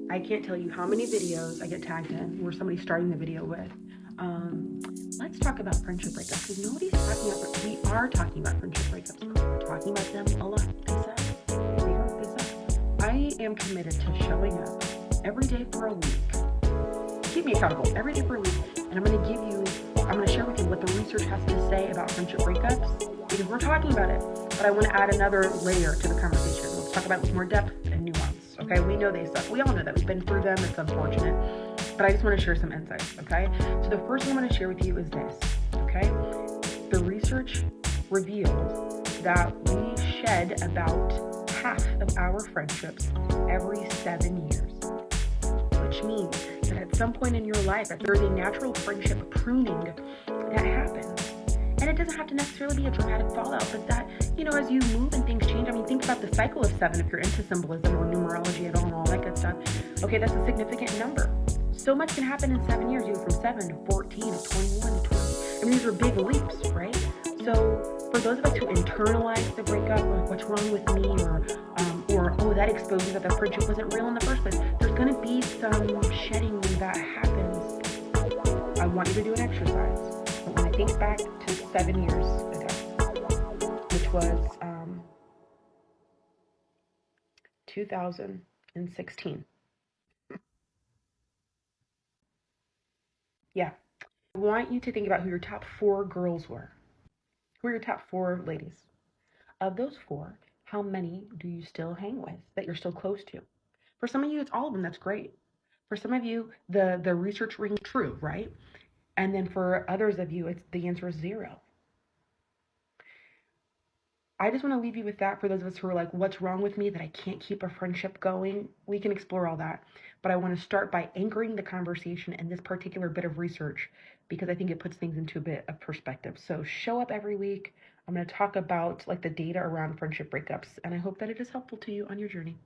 I can't tell you how many videos I get tagged in where somebody's starting the video with, let's talk about friendship breakups, because nobody's talking about, we are talking about friendship breakups. We're talking about them a lot. They said. I am committed to showing up every day for a week. Keep me accountable every day for a week, and I'm going to share with you what the research has to say about friendship breakups, because we're talking about it, but I want to add another layer to the conversation. Let's talk about it with more depth and nuance, okay? We know they suck. We all know that. We've been through them. It's unfortunate, but I just want to share some insights, okay? So the first thing I'm going to share with you is this, okay? The research reveals that we shed about half of our friendships every 7 years, which means that at some point in your life, that there's a natural friendship pruning that happens. And it doesn't have to necessarily be a dramatic fallout, but that, as you move and things change, think about the cycle of 7 if you're into symbolism or numerology at all and all that good stuff. Okay, that's a significant number. So much can happen in 7 years. You go from 7 to 14 to 21 to 20. These are big leaps, right? So for those of us who internalize the breakup, like what's wrong with me, or oh, that exposes that the friendship wasn't real in the first place, there's going to be some shedding when that happens. I want you to do an exercise. But when I think back to 7 years ago, which was 2016. Yeah. I want you to think about who your top 4 girls were. Who are your top 4 ladies? Of those 4, how many do you still hang with that you're still close to? For some of you, it's all of them. That's great. For some of you, the research rings true, right? And then for others of you, the answer is 0. I just want to leave you with that. For those of us who are like, what's wrong with me that I can't keep a friendship going? We can explore all that. But I want to start by anchoring the conversation in this particular bit of research, because I think it puts things into a bit of perspective. So show up every week. I'm going to talk about like the data around friendship breakups, and I hope that it is helpful to you on your journey.